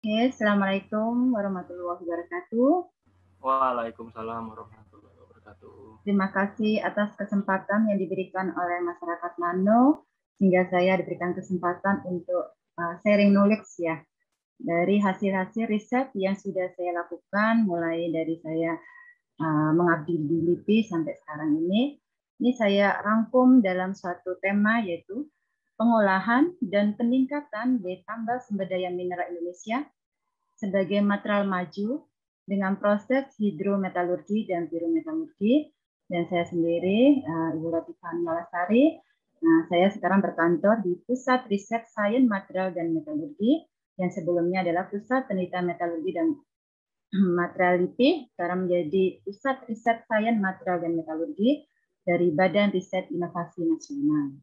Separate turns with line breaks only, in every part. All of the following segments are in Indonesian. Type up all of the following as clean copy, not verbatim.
Oke, Assalamualaikum warahmatullahi wabarakatuh.
Waalaikumsalam warahmatullahi wabarakatuh.
Terima kasih atas kesempatan yang diberikan oleh masyarakat Mano, sehingga saya diberikan kesempatan untuk sharing knowledge ya, dari hasil-hasil riset yang sudah saya lakukan, mulai dari saya mengabdi di LIPI sampai sekarang ini. Ini saya rangkum dalam suatu tema, yaitu pengolahan dan peningkatan daya tambah sumber daya mineral Indonesia sebagai material maju dengan proses hidrometalurgi dan pirometalurgi. Dan saya sendiri, Ibu Latifah Malasari, saya sekarang berkantor di Pusat Riset Sains Material dan Metalurgi, yang sebelumnya adalah Pusat Penelitian Metalurgi dan Material LIPI, sekarang menjadi Pusat Riset Sains Material dan Metalurgi dari Badan Riset Inovasi Nasional.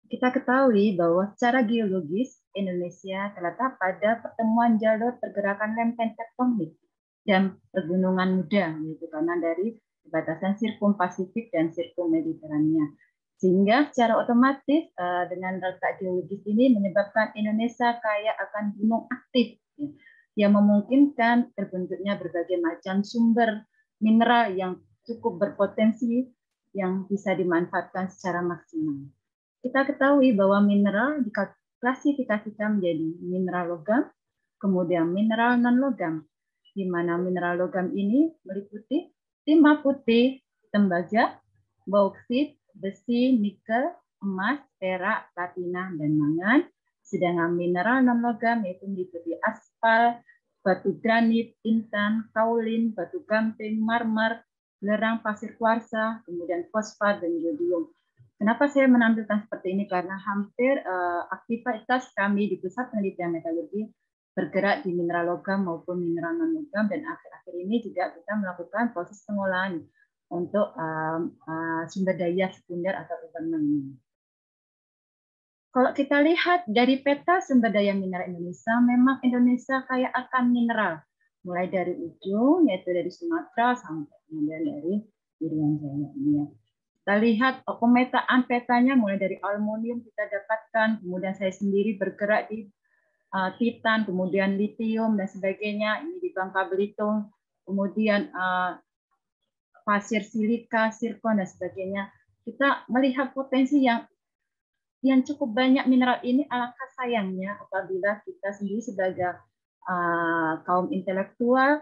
Kita ketahui bahwa secara geologis Indonesia terletak pada pertemuan jalur pergerakan lempeng tektonik dan pegunungan muda, yaitu karena dari batasan sirkum Pasifik dan sirkum Mediterania. Sehingga secara otomatis dengan letak geologis ini menyebabkan Indonesia kaya akan gunung aktif, yang memungkinkan terbentuknya berbagai macam sumber mineral yang cukup berpotensi yang bisa dimanfaatkan secara maksimal. Kita ketahui bahwa mineral diklasifikasikan menjadi mineral logam, kemudian mineral non-logam, di mana mineral logam ini meliputi timah putih, tembaga, bauksit, besi, nikel, emas, perak, platina, dan mangan. Sedangkan mineral non-logam yaitu meliputi aspal, batu granit, intan, kaolin, batu gamping, marmer, belerang, pasir kuarsa, kemudian fosfat, dan jodium. Kenapa saya menampilkan seperti ini? Karena hampir aktivitas kami di Pusat Penelitian Metalurgi bergerak di mineral logam maupun mineral non-logam, dan akhir-akhir ini juga kita melakukan proses pengolahan untuk sumber daya sekunder atau urban. Kalau kita lihat dari peta sumber daya mineral Indonesia, memang Indonesia kaya akan mineral, mulai dari ujung, yaitu dari Sumatera sampai kemudian dari Irian Jaya ini. Kita lihat pemetaan petanya mulai dari aluminium kita dapatkan, kemudian saya sendiri bergerak di titan, kemudian litium dan sebagainya, ini di Bangka Belitung, kemudian pasir silika, zirkon dan sebagainya. Kita melihat potensi yang cukup banyak mineral ini. Alangkah sayangnya apabila kita sendiri sebagai kaum intelektual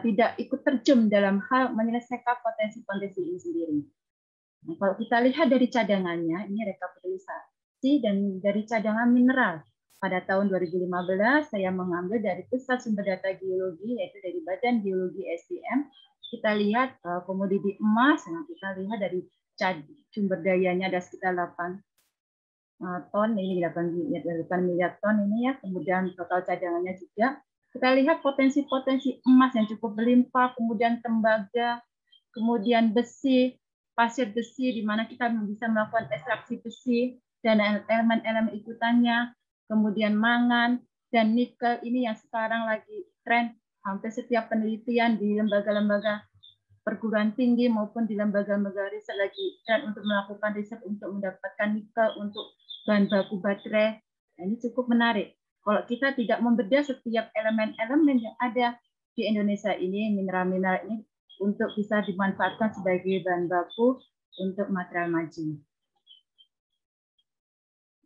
tidak ikut terjun dalam hal menyelesaikan potensi-potensi ini sendiri. Nah, kalau kita lihat dari cadangannya, ini rekapitulasi dan dari cadangan mineral. Pada tahun 2015, saya mengambil dari Pusat Sumber Data Geologi, yaitu dari Badan Geologi SDM. Kita lihat komoditi emas, nah kita lihat dari sumber dayanya ada sekitar 8 ton, ini 8 miliar ton ini ya, kemudian total cadangannya juga. Kita lihat potensi-potensi emas yang cukup berlimpah, kemudian tembaga, kemudian besi, pasir besi, di mana kita bisa melakukan ekstraksi besi dan elemen-elemen ikutannya, kemudian mangan, dan nikel ini yang sekarang lagi tren. Hampir setiap penelitian di lembaga-lembaga perguruan tinggi maupun di lembaga-lembaga riset lagi tren untuk melakukan riset untuk mendapatkan nikel untuk bahan baku baterai. Nah, ini cukup menarik. Kalau kita tidak membedah setiap elemen-elemen yang ada di Indonesia ini, mineral-mineral ini untuk bisa dimanfaatkan sebagai bahan baku untuk material maju.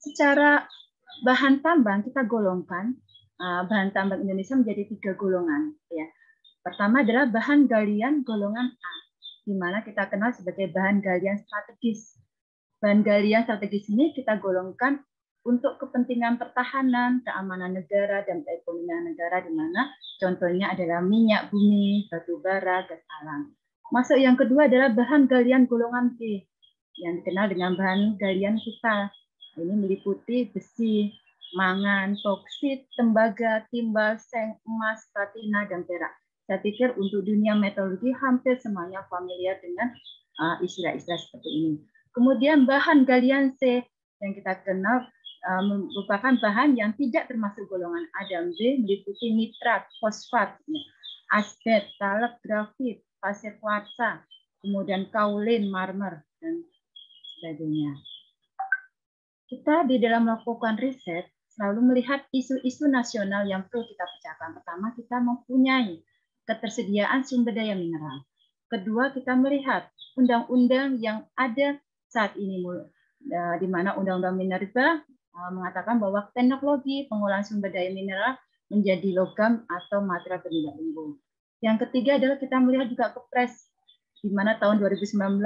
Secara bahan tambang kita golongkan bahan tambang Indonesia menjadi 3 golongan. Ya. Pertama adalah bahan galian golongan A, di mana kita kenal sebagai bahan galian strategis. Bahan galian strategis ini kita golongkan untuk kepentingan pertahanan, keamanan negara, dan perekonomian negara, di mana contohnya adalah minyak bumi, batu bara, gas alam. Masuk yang kedua adalah bahan galian golongan B, yang dikenal dengan bahan galian vital. Ini meliputi besi, mangan, boksit, tembaga, timbal, seng, emas, platina, dan perak. Saya pikir untuk dunia metalurgi hampir semuanya familiar dengan istilah-istilah seperti ini. Kemudian bahan galian C yang kita kenal merupakan bahan yang tidak termasuk golongan A dan B, meliputi nitrat, fosfat, asbest, talek, grafit, pasir kuarsa, kemudian kaolin, marmer, dan sebagainya. Kita di dalam melakukan riset selalu melihat isu-isu nasional yang perlu kita pecahkan. Pertama, kita mempunyai ketersediaan sumber daya mineral. Kedua, kita melihat undang-undang yang ada saat ini, di mana Undang-Undang Minerba mengatakan bahwa teknologi pengolahan sumber daya mineral menjadi logam atau material bernilai unggul. Yang ketiga adalah kita melihat juga Kepres di mana tahun 2019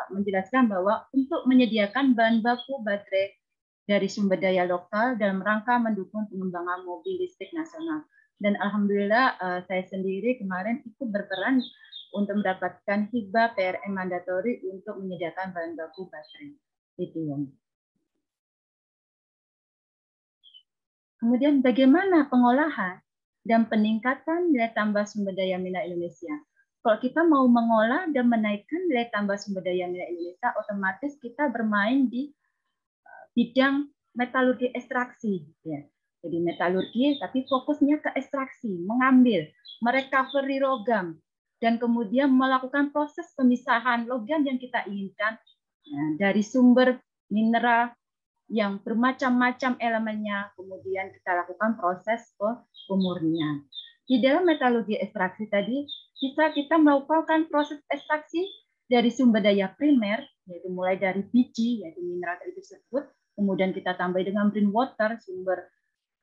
menjelaskan bahwa untuk menyediakan bahan baku baterai dari sumber daya lokal dalam rangka mendukung pengembangan mobil listrik nasional. Dan alhamdulillah saya sendiri kemarin itu berperan untuk mendapatkan hibah PRM mandatori untuk menyediakan bahan baku baterai lithium. Kemudian bagaimana pengolahan dan peningkatan nilai tambah sumber daya mineral Indonesia? Kalau kita mau mengolah dan menaikkan nilai tambah sumber daya mineral Indonesia, otomatis kita bermain di bidang metalurgi ekstraksi. Ya. Jadi metalurgi, tapi fokusnya ke ekstraksi, mengambil, merecovery logam, dan kemudian melakukan proses pemisahan logam yang kita inginkan dari sumber mineral yang bermacam-macam elemennya, kemudian kita lakukan proses pemurnian. Di dalam metalurgi ekstraksi tadi, kita melakukan proses ekstraksi dari sumber daya primer, yaitu mulai dari biji, yaitu mineral tadi tersebut, kemudian kita tambah dengan rainwater, sumber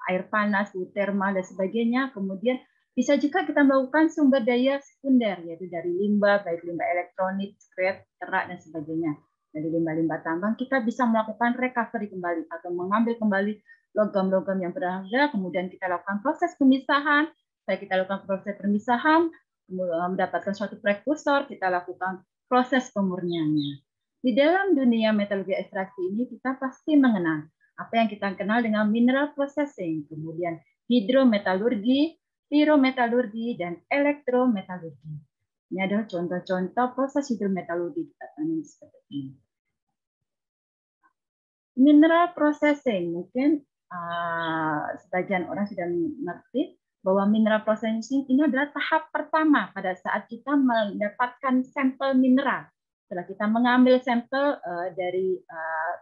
air panas, geotermal, dan sebagainya, kemudian bisa juga kita melakukan sumber daya sekunder, yaitu dari limbah, baik limbah elektronik, scrap, kerak, dan sebagainya. Dari limbah-limbah tambang, kita bisa melakukan recovery kembali atau mengambil kembali logam-logam yang berharga, kemudian kita lakukan proses pemisahan. Setelah kita lakukan proses pemisahan, mendapatkan suatu prekursor, kita lakukan proses pemurniannya. Di dalam dunia metalurgi ekstraksi ini, kita pasti mengenal apa yang kita kenal dengan mineral processing, kemudian hidrometalurgi, pyrometalurgi, dan elektrometalurgi. Ini adalah contoh-contoh proses hidrometalurgi seperti ini. Mineral processing, mungkin sebagian orang sudah mengerti bahwa mineral processing ini adalah tahap pertama pada saat kita mendapatkan sampel mineral. Setelah kita mengambil sampel dari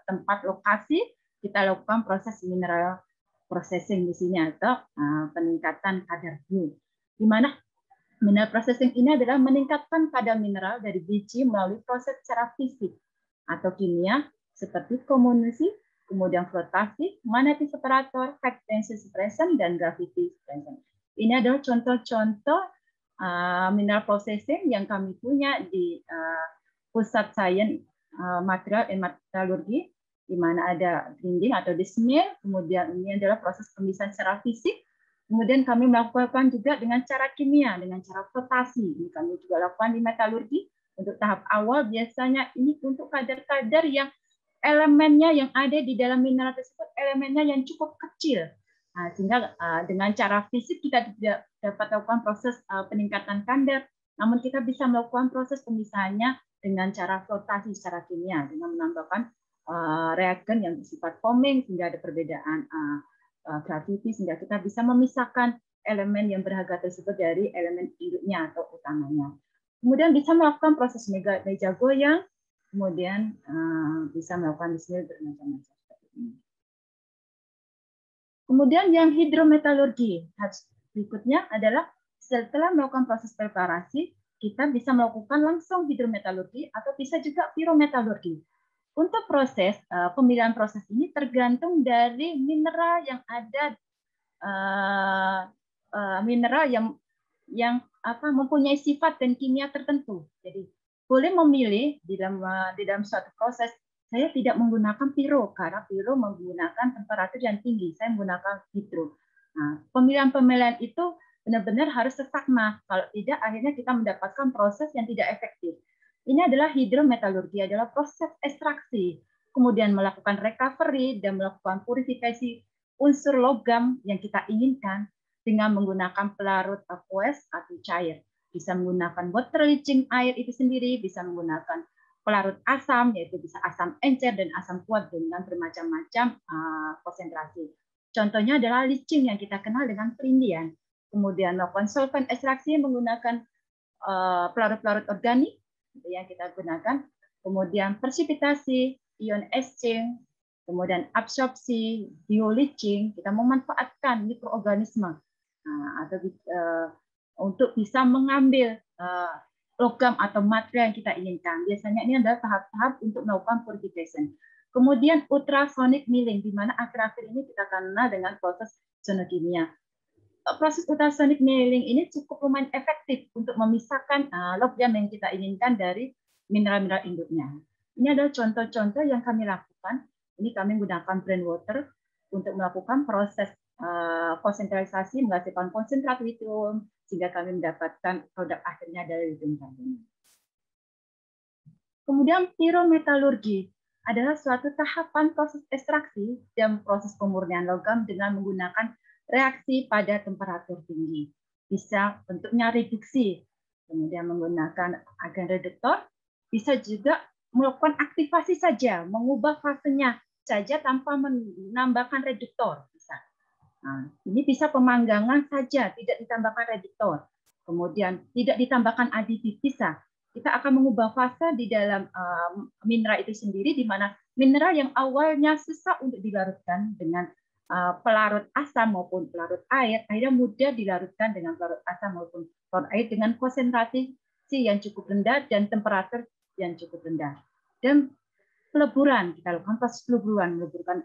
tempat lokasi, kita lakukan proses mineral processing di sini atau peningkatan kadar Bu. Di mana mineral processing ini adalah meningkatkan kadar mineral dari biji melalui proses secara fisik atau kimia seperti kombinasi, kemudian flotasi, magnetic separator, high tension suppression, dan gravity suppression. Ini adalah contoh-contoh mineral processing yang kami punya di Pusat Sains Material dan Metalurgi, di mana ada grinding atau dismill, kemudian ini adalah proses pemisahan secara fisik, kemudian kami melakukan juga dengan cara kimia, dengan cara flotasi. Ini kami juga lakukan di metalurgi. Untuk tahap awal biasanya ini untuk kadar-kadar yang elemennya yang ada di dalam mineral tersebut, elemennya yang cukup kecil. Nah, sehingga dengan cara fisik kita tidak dapat lakukan proses peningkatan kadar, namun kita bisa melakukan proses pemisahannya dengan cara flotasi secara kimia, dengan menambahkan reagen yang bersifat foaming, sehingga ada perbedaan gravity, sehingga kita bisa memisahkan elemen yang berharga tersebut dari elemen induknya atau utamanya. Kemudian bisa melakukan proses meja goyang, kemudian bisa melakukan dismill bermacam-macam seperti ini. Kemudian yang hidrometalurgi berikutnya adalah setelah melakukan proses preparasi, kita bisa melakukan langsung hidrometalurgi atau bisa juga pyrometalurgi. Untuk proses pemilihan proses ini tergantung dari mineral yang ada, mineral yang mempunyai sifat dan kimia tertentu. Jadi boleh memilih di dalam suatu proses, saya tidak menggunakan pyro karena pyro menggunakan temperatur yang tinggi, saya menggunakan hidro. Nah, pemilihan itu benar-benar harus sesakma, kalau tidak akhirnya kita mendapatkan proses yang tidak efektif. Ini adalah hidrometalurgi, adalah proses ekstraksi, kemudian melakukan recovery dan melakukan purifikasi unsur logam yang kita inginkan dengan menggunakan pelarut aqueous atau cair. Bisa menggunakan water leaching air itu sendiri, bisa menggunakan pelarut asam, yaitu bisa asam encer dan asam kuat dengan bermacam-macam konsentrasi. Contohnya adalah leaching yang kita kenal dengan perindian. Kemudian melakukan solvent ekstraksi menggunakan pelarut-pelarut organik yang kita gunakan. Kemudian presipitasi, ion exchange, kemudian absorpsi, bioleaching, kita memanfaatkan mikroorganisme atau untuk bisa mengambil logam atau material yang kita inginkan. Biasanya ini adalah tahap-tahap untuk melakukan purification. Kemudian ultrasonic milling, di mana akhir-akhir ini kita kenal dengan proses zonokimia. Proses ultrasonic milling ini cukup lumayan efektif untuk memisahkan logam yang kita inginkan dari mineral-mineral induknya. Ini adalah contoh-contoh yang kami lakukan. Ini kami menggunakan brine water untuk melakukan proses konsentrasi, menghasilkan konsentrat lithium, sehingga kami mendapatkan produk akhirnya dari lithium karbonat. Kemudian pirometalurgi adalah suatu tahapan proses ekstraksi dan proses pemurnian logam dengan menggunakan reaksi pada temperatur tinggi. Bisa bentuknya reduksi, kemudian menggunakan agen reduktor, bisa juga melakukan aktivasi saja, mengubah fasenya saja tanpa menambahkan reduktor. Bisa. Nah, ini bisa pemanggangan saja, tidak ditambahkan reduktor. Kemudian tidak ditambahkan aditif, bisa. Kita akan mengubah fase di dalam mineral itu sendiri, di mana mineral yang awalnya susah untuk dilarutkan dengan pelarut asam maupun pelarut air, akhirnya mudah dilarutkan dengan pelarut asam maupun pelarut air dengan konsentrasi yang cukup rendah dan temperatur yang cukup rendah. Dan peleburan, kita lakukan proses peleburan, meleburkan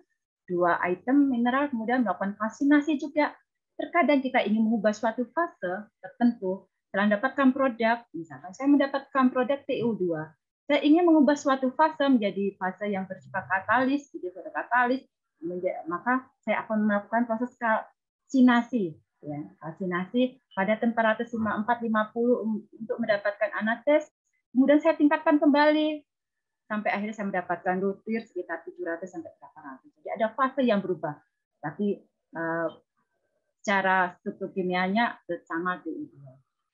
2 item mineral, kemudian melakukan kalsinasi juga. Terkadang kita ingin mengubah suatu fase tertentu, setelah mendapatkan produk, misalkan saya mendapatkan produk TiO2, saya ingin mengubah suatu fase menjadi fase yang bersifat katalis, maka saya akan melakukan proses kalsinasi, ya, kalsinasi pada temperatur 54-50 untuk mendapatkan anates, kemudian saya tingkatkan kembali sampai akhirnya saya mendapatkan rutir sekitar 700 sampai 800. Jadi ada fase yang berubah, tapi secara struktur kimianya sama TiO2.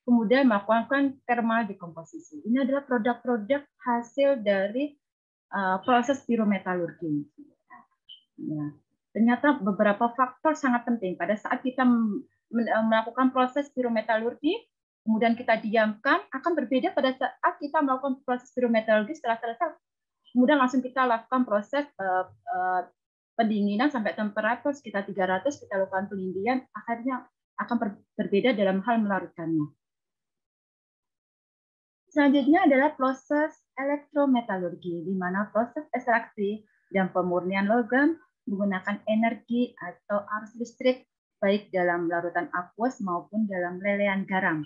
Kemudian melakukan thermal dekomposisi. Ini adalah produk-produk hasil dari proses pirometalurgi. Ya. Ternyata beberapa faktor sangat penting pada saat kita melakukan proses pirometalurgi, kemudian kita diamkan, akan berbeda pada saat kita melakukan proses pirometalurgi setelah selesai, kemudian langsung kita lakukan proses pendinginan sampai temperatur sekitar 300, kita lakukan pengindian, akhirnya akan berbeda dalam hal melarutkannya. Selanjutnya adalah proses elektrometalurgi, di mana proses ekstraksi dan pemurnian logam menggunakan energi atau arus listrik, baik dalam larutan aqueous maupun dalam lelehan garam.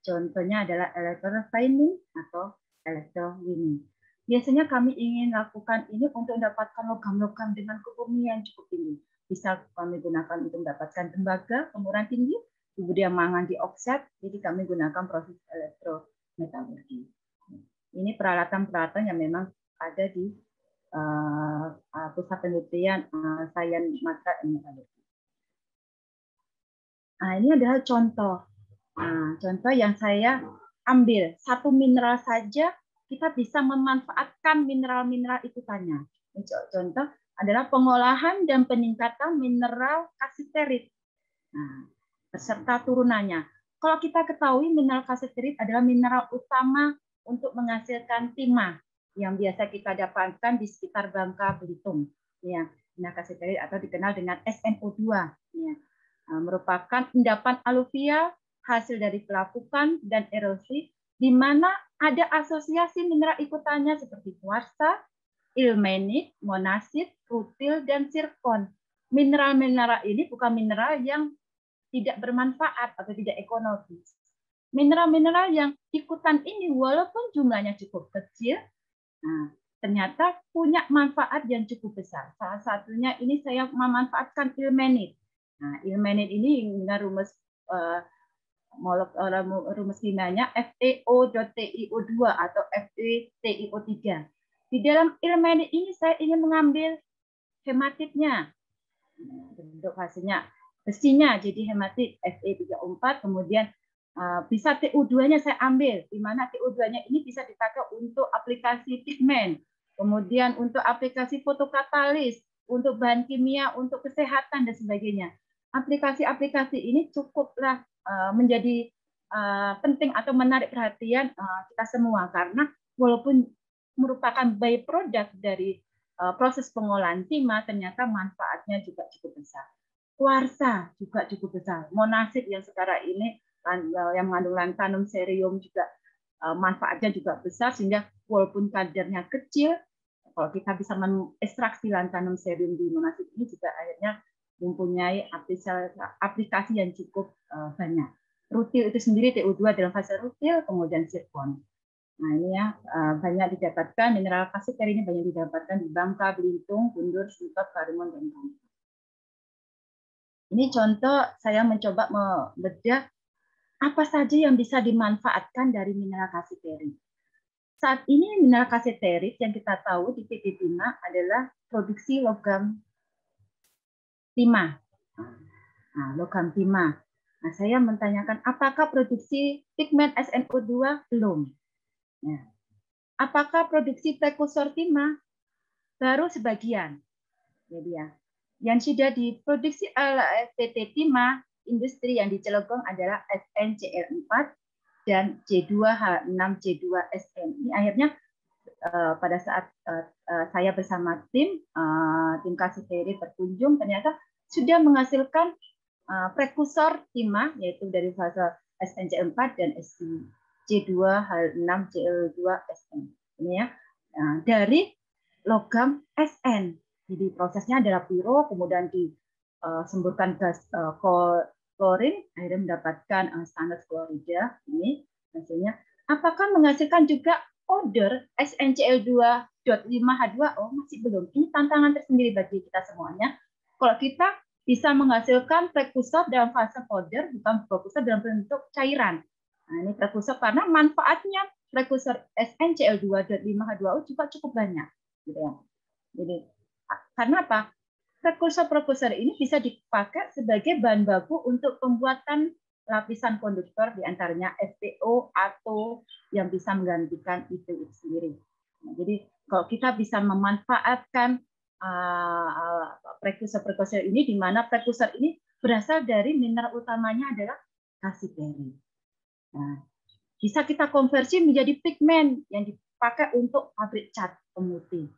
Contohnya adalah electrorefining atau electrowinning. Biasanya kami ingin lakukan ini untuk mendapatkan logam-logam dengan kebumian yang cukup tinggi. Bisa kami gunakan untuk mendapatkan tembaga, kemurahan tinggi, kemudian mangan dioksid, jadi kami gunakan proses elektrometalurgi. Ini peralatan-peralatan yang memang ada di pusat penelitian sains material metalurgi. Nah, ini adalah contoh. Contoh yang saya ambil, satu mineral saja kita bisa memanfaatkan mineral-mineral ikutannya. Contoh adalah pengolahan dan peningkatan mineral kasiterit, beserta turunannya. Kalau kita ketahui mineral kasiterit adalah mineral utama untuk menghasilkan timah yang biasa kita dapatkan di sekitar Bangka Belitung. Ya, mineral kasiterit atau dikenal dengan SNO2. Ya, merupakan endapan aluvial hasil dari pelapukan dan erosi, di mana ada asosiasi mineral ikutannya seperti kuarsa, ilmenit, monasit, rutil, dan zirkon. Mineral-mineral ini bukan mineral yang tidak bermanfaat atau tidak ekonomis. Mineral-mineral yang ikutan ini walaupun jumlahnya cukup kecil, ternyata punya manfaat yang cukup besar. Salah satunya ini saya memanfaatkan ilmenit. Ilmenit ini dengan rumus kimianya FeO.TiO2 atau FeTiO3. Di dalam ilmenit ini saya ingin mengambil hematitnya, bentuk hasilnya besinya jadi hematit Fe34, kemudian bisa TiO2-nya saya ambil, di mana TiO2-nya ini bisa dipakai untuk aplikasi pigmen, kemudian untuk aplikasi fotokatalis, untuk bahan kimia, untuk kesehatan dan sebagainya. Aplikasi-aplikasi ini cukuplah menjadi penting atau menarik perhatian kita semua, karena walaupun merupakan byproduct dari proses pengolahan timah ternyata manfaatnya juga cukup besar. Kuarsa juga cukup besar. Monasit yang sekarang ini yang mengandung lanthanum cerium juga manfaatnya juga besar, sehingga walaupun kadarnya kecil, kalau kita bisa mengekstraksi lanthanum cerium di monasit ini juga akhirnya mempunyai aplikasi yang cukup banyak. Rutil itu sendiri, TU2 dalam fase rutil, kemudian zirkon. Nah ini ya banyak didapatkan, mineral kasiter ini banyak didapatkan di Bangka, Belitung, Bundur, Sutat, Karimun, dan Bangka. Ini contoh saya mencoba membedah apa saja yang bisa dimanfaatkan dari mineral kasiterit. Saat ini mineral kasiterit yang kita tahu di PT Timah adalah produksi logam timah. Nah, logam timah. Nah, saya mentanyakan apakah produksi pigmen SNO2? Belum. Nah, apakah produksi prekursor timah? Baru sebagian. Jadi ya, yang sudah diproduksi oleh PT Timah industri yang di Cilegon adalah SNCl4 dan J2H6J2SN. Ini akhirnya pada saat saya bersama tim kasiterit berkunjung, ternyata sudah menghasilkan prekursor timah, yaitu dari fase SNCl4 dan J2H6Cl2SN. Ini ya, dari logam SN. Jadi prosesnya adalah piro, kemudian disemburkan gas klorin, akhirnya mendapatkan standar klorida. Ini hasilnya. Apakah menghasilkan juga order SNCl2.5H2O? Masih belum. Ini tantangan tersendiri bagi kita semuanya. Kalau kita bisa menghasilkan prekursor dalam fase powder, bukan prekursor dalam bentuk cairan. Nah, ini prekursor karena manfaatnya prekursor SNCl2.5H2O juga cukup banyak. Gitu ya. Jadi karena apa? Prekursor-prekursor ini bisa dipakai sebagai bahan baku untuk pembuatan lapisan konduktor, diantaranya FPO atau yang bisa menggantikan itu sendiri. Nah, jadi kalau kita bisa memanfaatkan prekursor-prekursor ini, di mana prekursor ini berasal dari mineral utamanya adalah kasiterit. Nah, bisa kita konversi menjadi pigmen yang dipakai untuk pabrik cat pemutih.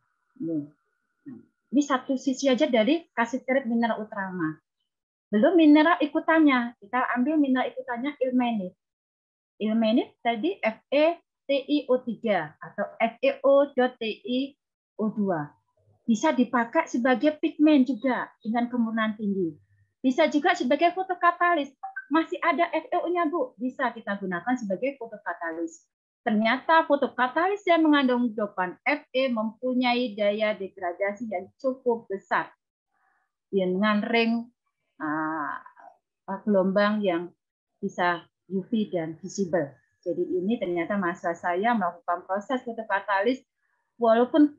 Ini satu sisi aja dari kasiterit mineral utama. Belum mineral ikutannya. Kita ambil mineral ikutannya ilmenit. Ilmenit tadi FeTiO3 atau FeO.TiO2. Bisa dipakai sebagai pigmen juga dengan kemurnian tinggi. Bisa juga sebagai fotokatalis. Masih ada FeO-nya, Bu. Bisa kita gunakan sebagai fotokatalis. Ternyata fotokatalis yang mengandung dopan Fe mempunyai daya degradasi yang cukup besar dengan ring gelombang yang bisa UV dan visible. Jadi ini ternyata masa saya melakukan proses fotokatalis walaupun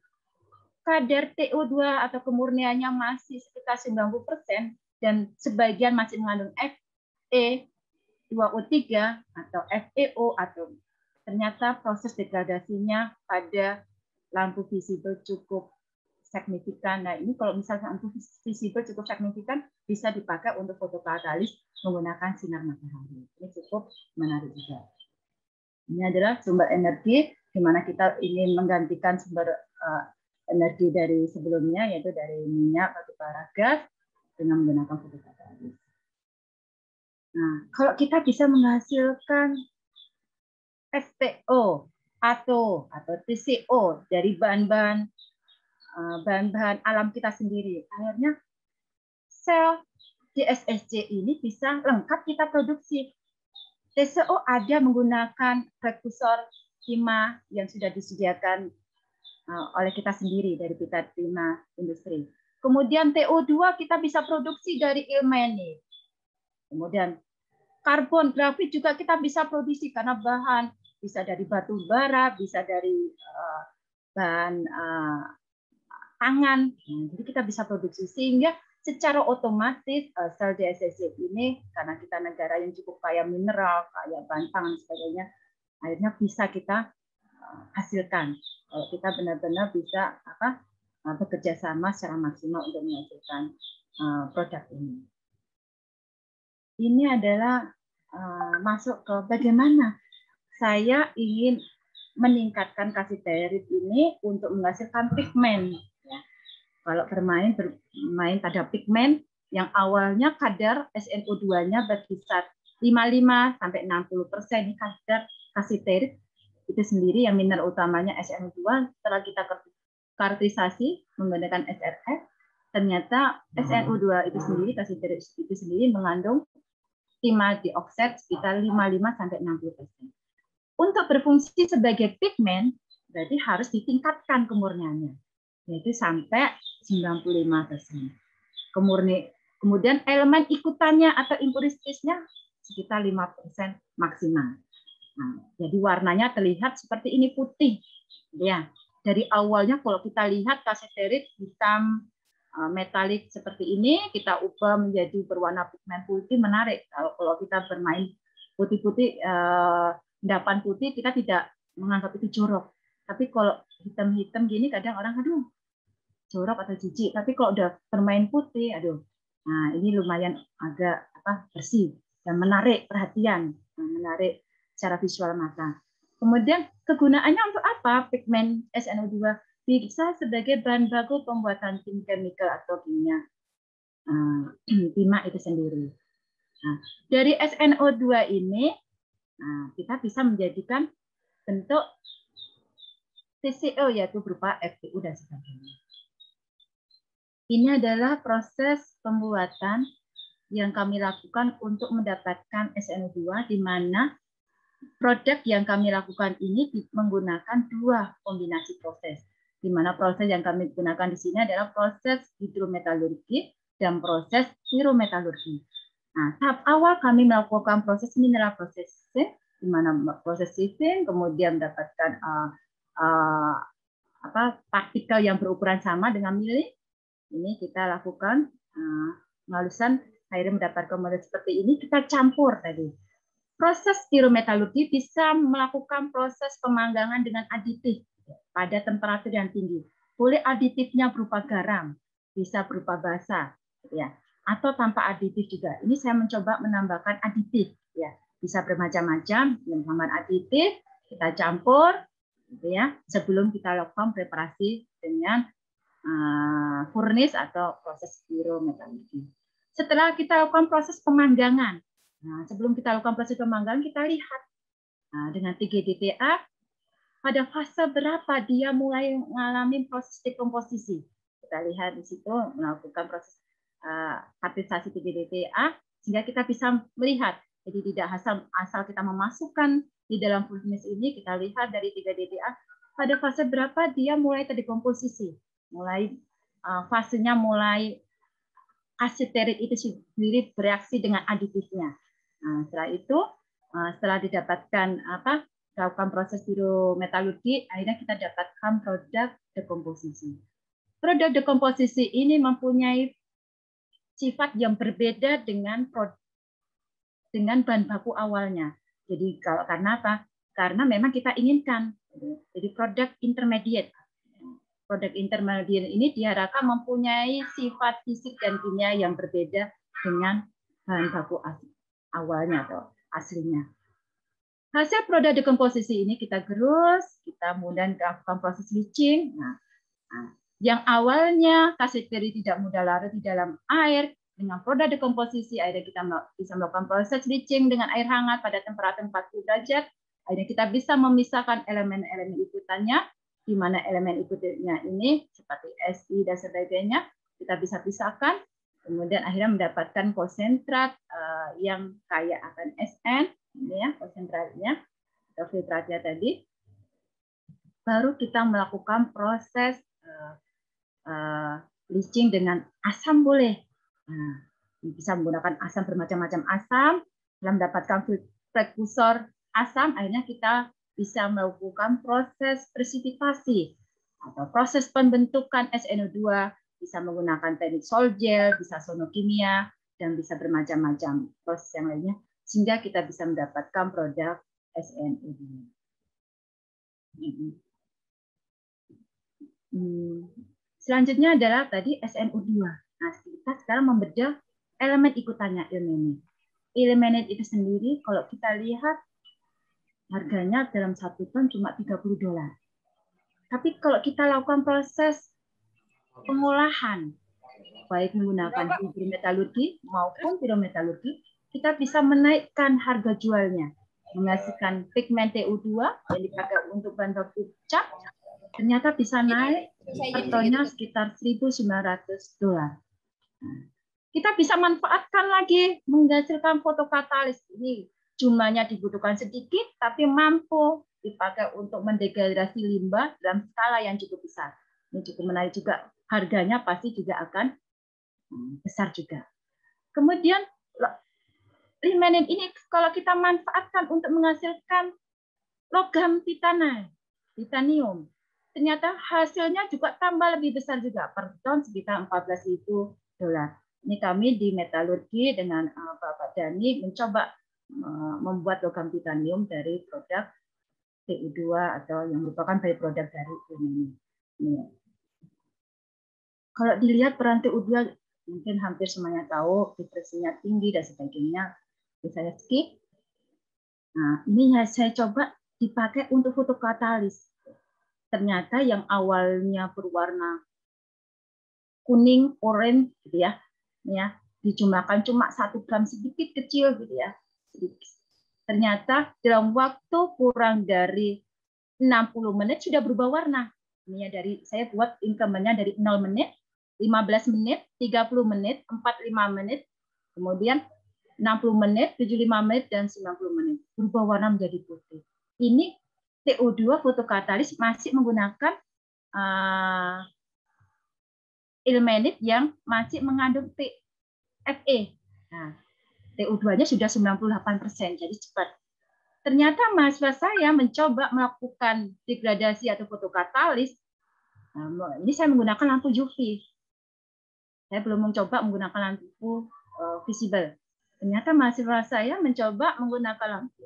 kadar TO2 atau kemurniannya masih sekitar 90% dan sebagian masih mengandung Fe2O3 atau FeO atau ternyata proses degradasinya pada lampu visible cukup signifikan. Nah, ini kalau misalnya lampu visible cukup signifikan, bisa dipakai untuk fotokatalis menggunakan sinar matahari. Ini cukup menarik juga. Ini adalah sumber energi, di mana kita ingin menggantikan sumber energi dari sebelumnya, yaitu dari minyak, batubara, gas, dengan menggunakan fotokatalis. Nah, kalau kita bisa menghasilkan STO atau TCO dari bahan-bahan alam kita sendiri, akhirnya sel DSSC ini bisa lengkap kita produksi. TCO ada menggunakan prekursor timah yang sudah disediakan oleh kita sendiri dari PT Timah Industri. Kemudian TO2 kita bisa produksi dari ilmenit. Kemudian karbon grafit juga kita bisa produksi karena bahan bisa dari batu bara, bisa dari bahan tangan. Jadi kita bisa produksi sehingga secara otomatis sel DSSC ini karena kita negara yang cukup kaya mineral, kaya bahan pangan dan sebagainya, akhirnya bisa kita hasilkan. Kalau kita benar-benar bisa bekerja sama secara maksimal untuk menghasilkan produk ini. Ini adalah masuk ke bagaimana saya ingin meningkatkan kasiterit ini untuk menghasilkan pigmen. Ya. Kalau bermain pada pigmen yang awalnya kadar SNO2-nya berkisar 55 sampai 60%, ini kadar kasiterit itu sendiri yang mineral utamanya SNO2. Setelah kita karakterisasi menggunakan SRF, ternyata SNO2 itu sendiri, kasiterit itu sendiri mengandung timah dioksida sekitar 55 sampai 60%. Untuk berfungsi sebagai pigmen, berarti harus ditingkatkan kemurniannya, yaitu sampai 95%. Kemudian elemen ikutannya atau impuristisnya sekitar 5% maksimal. Nah, jadi warnanya terlihat seperti ini, putih. Ya, dari awalnya kalau kita lihat kasiterit hitam metalik seperti ini, kita ubah menjadi berwarna pigmen putih, menarik. Kalau kita bermain putih-putih, endapan putih, kita tidak menganggap itu jorok. Tapi kalau hitam-hitam gini, kadang orang, aduh, jorok atau jijik. Tapi kalau udah bermain putih, aduh, nah ini lumayan agak bersih dan menarik perhatian, menarik secara visual mata. Kemudian kegunaannya untuk apa? Pigmen SNO2 bisa sebagai bahan baku pembuatan tim chemical atau kimia timah itu sendiri. Nah, dari SNO2 ini kita bisa menjadikan bentuk TCO, yaitu berupa FPU dan sebagainya. Ini adalah proses pembuatan yang kami lakukan untuk mendapatkan SNO2, di mana produk yang kami lakukan ini menggunakan dua kombinasi proses. Di mana proses yang kami gunakan di sini adalah proses hidrometalurgi dan proses pirometalurgi. Nah, tahap awal kami melakukan proses mineral processing, di mana proses sieving, kemudian mendapatkan partikel yang berukuran sama dengan mili. Ini kita lakukan penghalusan, akhirnya mendapatkan model seperti ini, kita campur tadi. Proses pirometalurgi bisa melakukan proses pemanggangan dengan aditif pada temperatur yang tinggi. Boleh aditifnya berupa garam, bisa berupa basa, ya, atau tanpa aditif juga. Ini saya mencoba menambahkan aditif, ya, bisa bermacam-macam. Dengan aditif kita campur, gitu ya, sebelum kita lakukan preparasi dengan furnace atau proses pirometalurgi. Setelah kita lakukan proses pemanggangan, sebelum kita lakukan proses pemanggangan, kita lihat dengan 3DTA pada fase berapa dia mulai mengalami proses dekomposisi. Kita lihat di situ melakukan proses karakterisasi 3DTA sehingga kita bisa melihat. Jadi tidak asal kita memasukkan di dalam furnace ini, kita lihat dari 3DTA pada fase berapa dia mulai terdekomposisi. Mulai fasenya mulai kasiterit itu sendiri bereaksi dengan aditifnya. Nah, setelah itu, setelah didapatkan melakukan proses pirometalurgi, akhirnya kita dapatkan produk dekomposisi. Produk dekomposisi ini mempunyai sifat yang berbeda dengan bahan baku awalnya. Jadi karena apa? Karena memang kita inginkan. Jadi produk intermediate. Produk intermediate ini diharapkan mempunyai sifat fisik dan kimia yang berbeda dengan bahan baku awalnya atau aslinya. Hasil produk dekomposisi ini kita gerus, kita kemudian melakukan proses leaching. Nah, yang awalnya kasiterit tidak mudah larut di dalam air, dengan produk dekomposisi akhirnya kita bisa melakukan proses leaching dengan air hangat pada temperatur 40 derajat. Akhirnya kita bisa memisahkan elemen-elemen ikutannya, di mana elemen ikutannya ini seperti Si dan sebagainya kita bisa pisahkan, kemudian akhirnya mendapatkan konsentrat yang kaya akan Sn, ini ya konsentratnya atau filtratnya tadi. Baru kita melakukan proses leaching dengan asam boleh. Nah, bisa menggunakan asam, bermacam-macam asam, dalam mendapatkan prekursor asam, akhirnya kita bisa melakukan proses presipitasi atau proses pembentukan SNO2, bisa menggunakan teknik sol gel, bisa sonokimia, dan bisa bermacam-macam proses yang lainnya, sehingga kita bisa mendapatkan produk SNO2. Selanjutnya adalah tadi SNO2. Nah, kita sekarang membedah elemen ikutannya, ilmenit. Ilmenit itu sendiri kalau kita lihat harganya dalam 1 ton cuma $30. Tapi kalau kita lakukan proses pengolahan, baik menggunakan hidrometalurgi maupun pirometalurgi, kita bisa menaikkan harga jualnya, menghasilkan pigmen TU2 yang dipakai untuk bahan baku cat, ternyata bisa naik per tonnya sekitar $1.900. Kita bisa manfaatkan lagi menghasilkan fotokatalis. Ini jumlahnya dibutuhkan sedikit, tapi mampu dipakai untuk mendegradasi limbah dalam skala yang cukup besar. Ini cukup menarik juga. Harganya pasti juga akan besar juga. Kemudian limanin ini kalau kita manfaatkan untuk menghasilkan logam titanium, ternyata hasilnya juga tambah lebih besar juga, per ton sekitar $14.000. Ini kami di metalurgi dengan Bapak Dani mencoba membuat logam titanium dari produk TU2 atau yang merupakan byproduct dari ini. Kalau dilihat peran TU2 mungkin hampir semuanya tahu, vibrasinya tinggi dan sebagainya. Bisa saya skip. Nah, ini saya coba dipakai untuk fotokatalis. Ternyata yang awalnya berwarna kuning, oranye, gitu ya, dijumlahkan cuma 1 gram sedikit kecil, gitu ya. Ternyata dalam waktu kurang dari 60 menit sudah berubah warna. Ini ya, dari saya buat increment-nya dari 0 menit, 15 menit, 30 menit, 45 menit, kemudian 60 menit, 75 menit, dan 90 menit. Berubah warna menjadi putih. Ini TO2 fotokatalis masih menggunakan ilmenit yang masih mengandung Fe. Nah, TO2-nya sudah 98%, jadi cepat. Ternyata mahasiswa saya mencoba melakukan degradasi atau fotokatalis. Nah, ini saya menggunakan lampu UV. Saya belum mencoba menggunakan lampu visible. Ternyata mahasiswa saya mencoba menggunakan lampu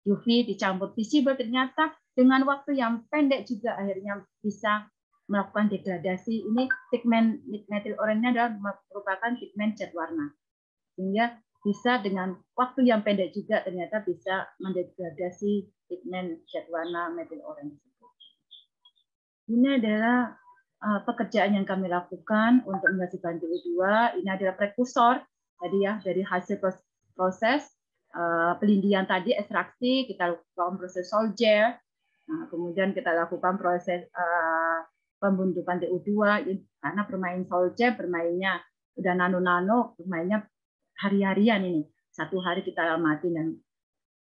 UV dicampur visible. Ternyata dengan waktu yang pendek juga akhirnya bisa melakukan degradasi. Ini pigmen metil oranye adalah merupakan pigmen cat warna. Sehingga bisa dengan waktu yang pendek juga ternyata bisa mendegradasi pigmen cat warna metil orange. Ini adalah pekerjaan yang kami lakukan untuk menghasilkan TO2. Ini adalah prekursor tadi ya, dari hasil proses pelindian tadi, ekstraksi, kita lakukan proses sol gel, kemudian kita lakukan proses pembentukan TO2. Karena bermain sol gel, bermainnya udah nano-nano, bermainnya hari-harian ini. 1 hari kita amatin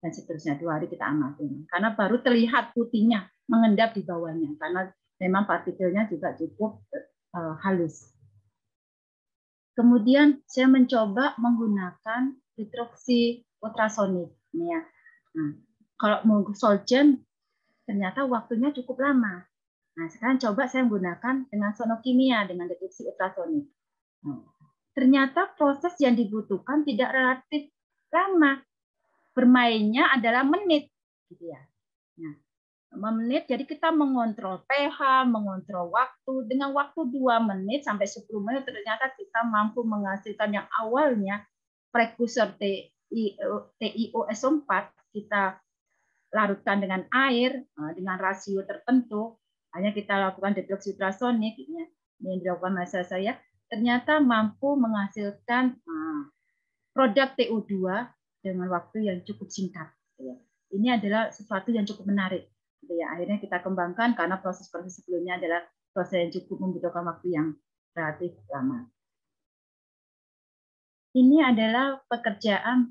dan seterusnya, 2 hari kita amatin. Karena baru terlihat putihnya mengendap di bawahnya, karena memang partikelnya juga cukup halus. Kemudian saya mencoba menggunakan hidroksi ultrasonik. Ya. Nah, kalau mau solgen ternyata waktunya cukup lama. Nah, sekarang coba saya menggunakan dengan sonokimia dengan hidroksi ultrasonik. Nah, ternyata proses yang dibutuhkan tidak relatif lama. Bermainnya adalah menit, gitu ya. Nah, menit, jadi kita mengontrol pH, mengontrol waktu. Dengan waktu 2 menit sampai 10 menit, ternyata kita mampu menghasilkan yang awalnya prekursor TiOSO4 kita larutkan dengan air dengan rasio tertentu. Hanya kita lakukan hidroksi ultrasonik, ini yang dilakukan mahasiswa saya, ternyata mampu menghasilkan produk TO2 dengan waktu yang cukup singkat. Ini adalah sesuatu yang cukup menarik. Akhirnya kita kembangkan karena proses-proses sebelumnya adalah proses yang cukup membutuhkan waktu yang relatif lama. Ini adalah pekerjaan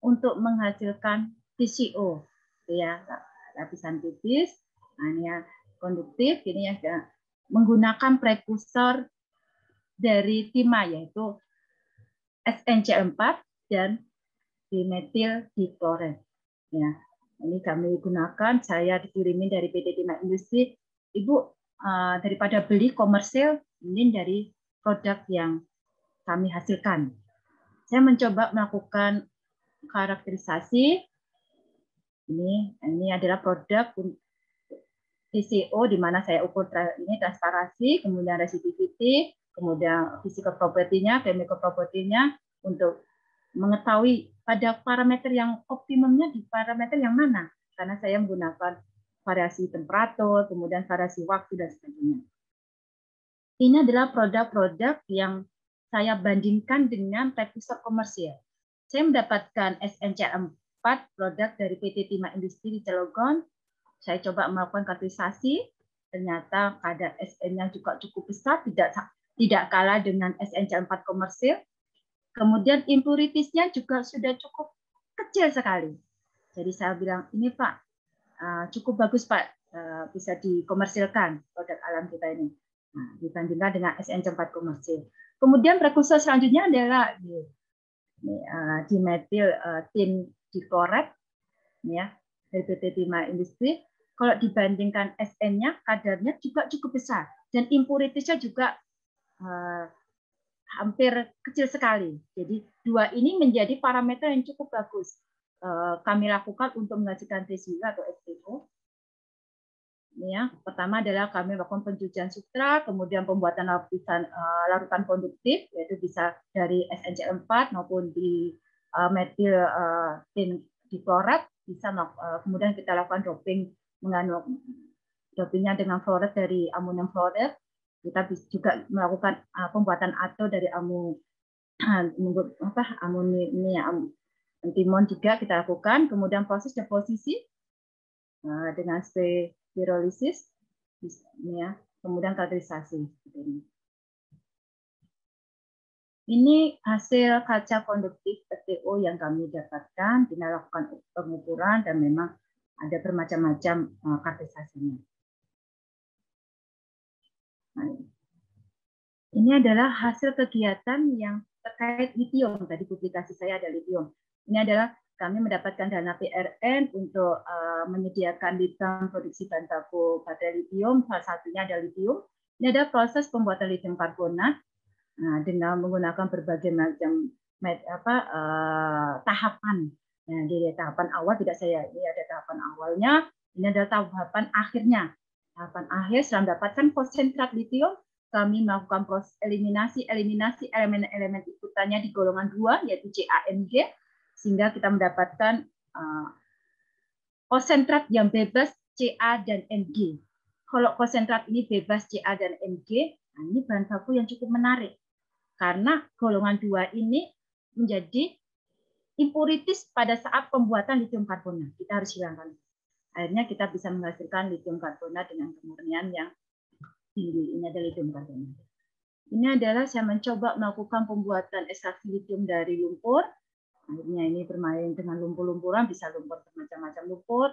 untuk menghasilkan TCO, ya, lapisan tipis, ini ya, konduktif, ini ya, menggunakan prekursor dari timah yaitu SNC4 dan dimetil dikloret. Ya, ini kami gunakan, saya dikirimin dari PT Timah Industri. Ibu, daripada beli komersil, ini dari produk yang kami hasilkan. Saya mencoba melakukan karakterisasi. Ini adalah produk TCO, di mana saya ukur ini transparansi, kemudian resistivity, kemudian physical property-nya, chemical property-nya, untuk mengetahui pada parameter yang optimumnya di parameter yang mana, karena saya menggunakan variasi temperatur, kemudian variasi waktu dan sebagainya. Ini adalah produk-produk yang saya bandingkan dengan prekursor komersial. Saya mendapatkan SNCR4 produk dari PT Timah Industri di Cilegon. Saya coba melakukan kategorisasi, ternyata kadar SN-nya juga cukup besar, tidak kalah dengan SNCR4 komersil. Kemudian impurities-nya juga sudah cukup kecil sekali. Jadi saya bilang, ini Pak, cukup bagus Pak, bisa dikomersilkan produk alam kita ini. Nah, dibandingkan dengan SN4 komersil. Kemudian prekursor selanjutnya adalah dimetil tin diklorat, ya, dari PT Timah Industri. Kalau dibandingkan SN-nya, kadarnya juga cukup besar dan impurities-nya juga hampir kecil sekali. Jadi dua ini menjadi parameter yang cukup bagus kami lakukan untuk menghasilkan residual atau SPO. Ya, pertama adalah kami melakukan pencucian sutra, kemudian pembuatan larutan konduktif, yaitu bisa dari SNCR4 maupun di metil tin diklorat, bisa kemudian kita lakukan dopingnya dengan fluorid dari amonium fluorid. Kita juga melakukan pembuatan ato dari antimon juga kita lakukan, kemudian proses deposisi dengan pirolisis, ya, kemudian kategorisasi. Ini hasil kaca konduktif PTO yang kami dapatkan, kita lakukan pengukuran dan memang ada bermacam-macam kategorisasinya. Nah, ini adalah hasil kegiatan yang terkait litium. Tadi publikasi saya ada litium. Ini adalah kami mendapatkan dana PRN untuk menyediakan lithium produksi bahan baku baterai litium. Salah satunya ada litium. Ini ada proses pembuatan litium karbonat dengan menggunakan berbagai macam tahapan. Nah, di tahapan awal ini ada tahapan awalnya, ini ada tahapan akhirnya. Tahapan akhir setelah mendapatkan konsentrat litium, kami melakukan proses eliminasi elemen-elemen ikutannya di golongan 2, yaitu CaMg, sehingga kita mendapatkan konsentrat yang bebas Ca dan Mg. Kalau konsentrat ini bebas Ca dan Mg, nah ini bahan baku yang cukup menarik. Karena golongan 2 ini menjadi impurities pada saat pembuatan litium karbonat. Kita harus hilangkan. Akhirnya kita bisa menghasilkan litium karbonat dengan kemurnian yang tinggi. Ini adalah litium karbonat. Ini adalah saya mencoba melakukan pembuatan ekstraksi litium dari lumpur. Akhirnya ini bermain dengan lumpur-lumpuran, bisa lumpur bermacam-macam lumpur.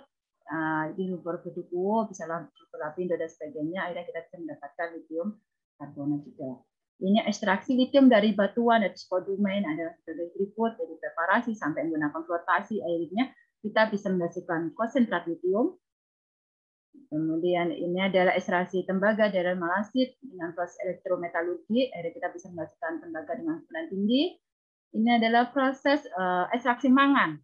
Ini lumpur bedukuo, bisa lumpur lapindo dan sebagainya. Akhirnya kita bisa mendapatkan litium karbonat juga. Ini ekstraksi litium dari batuan, dari spodumen, ada sebagai tripod, dari preparasi sampai menggunakan flotasi. Akhirnya kita bisa menghasilkan konsentrat litium. Kemudian ini adalah ekstraksi tembaga dari malasit dengan proses elektrometalurgi. Akhirnya kita bisa menghasilkan tembaga dengan kecepatan tinggi. Ini adalah proses ekstraksi mangan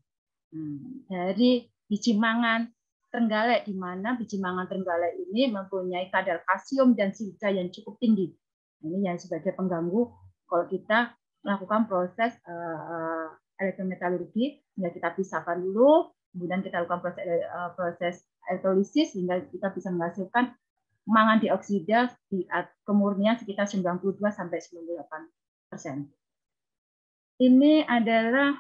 dari biji mangan Trenggalek, di mana biji mangan Trenggalek ini mempunyai kadar kalsium dan silika yang cukup tinggi. Ini yang sebagai pengganggu kalau kita melakukan proses elektrometalurgi, sehingga kita pisahkan dulu, kemudian kita lakukan proses elektrolisis sehingga kita bisa menghasilkan mangan dioksida di kemurnian sekitar 92-98%. Ini adalah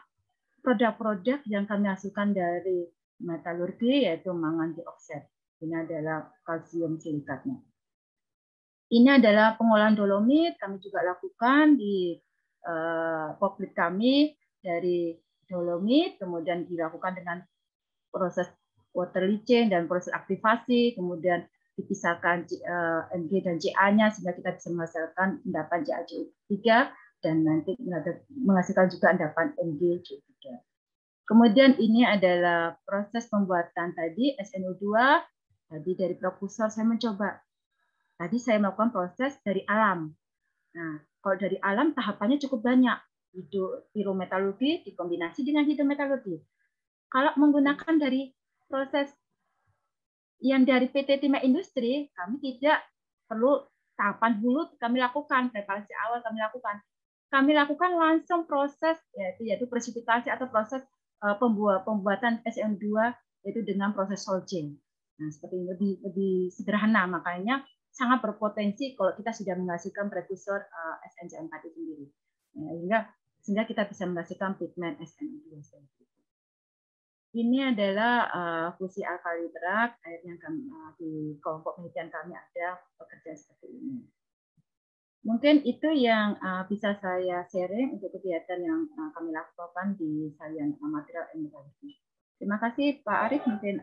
produk-produk yang kami hasilkan dari metalurgi, yaitu mangan dioksida. Ini adalah kalsium silikatnya. Ini adalah pengolahan dolomit, kami juga lakukan di pabrik kami dari dolomit, kemudian dilakukan dengan proses water leaching dan proses aktivasi, kemudian dipisahkan Mg dan Ca-nya sehingga kita bisa menghasilkan endapan CaCO3 dan nanti menghasilkan juga endapan MgCO3. Kemudian ini adalah proses pembuatan tadi SNO2, tadi dari prekursor saya mencoba. Tadi saya melakukan proses dari alam. Nah, kalau dari alam tahapannya cukup banyak. Pirometalurgi dikombinasi dengan hidrometalurgi. Kalau menggunakan dari proses yang dari PT Timah Industri, kami tidak perlu tahapan dulu kami lakukan, preparasi awal kami lakukan. Kami lakukan langsung proses yaitu presipitasi atau proses pembuatan SN2 yaitu dengan proses solving. Nah, seperti ini lebih sederhana, makanya sangat berpotensi kalau kita sudah menghasilkan prekursor SNCA4 itu sendiri. Sehingga kita bisa menghasilkan pigmen SNO2. Ini adalah fusi alkali berat, akhirnya di kelompok penelitian kami ada pekerjaan seperti ini. Mungkin itu yang bisa saya sharing untuk kegiatan yang kami lakukan di Salian Material and Metallurgy. Terima kasih Pak Arief, mungkin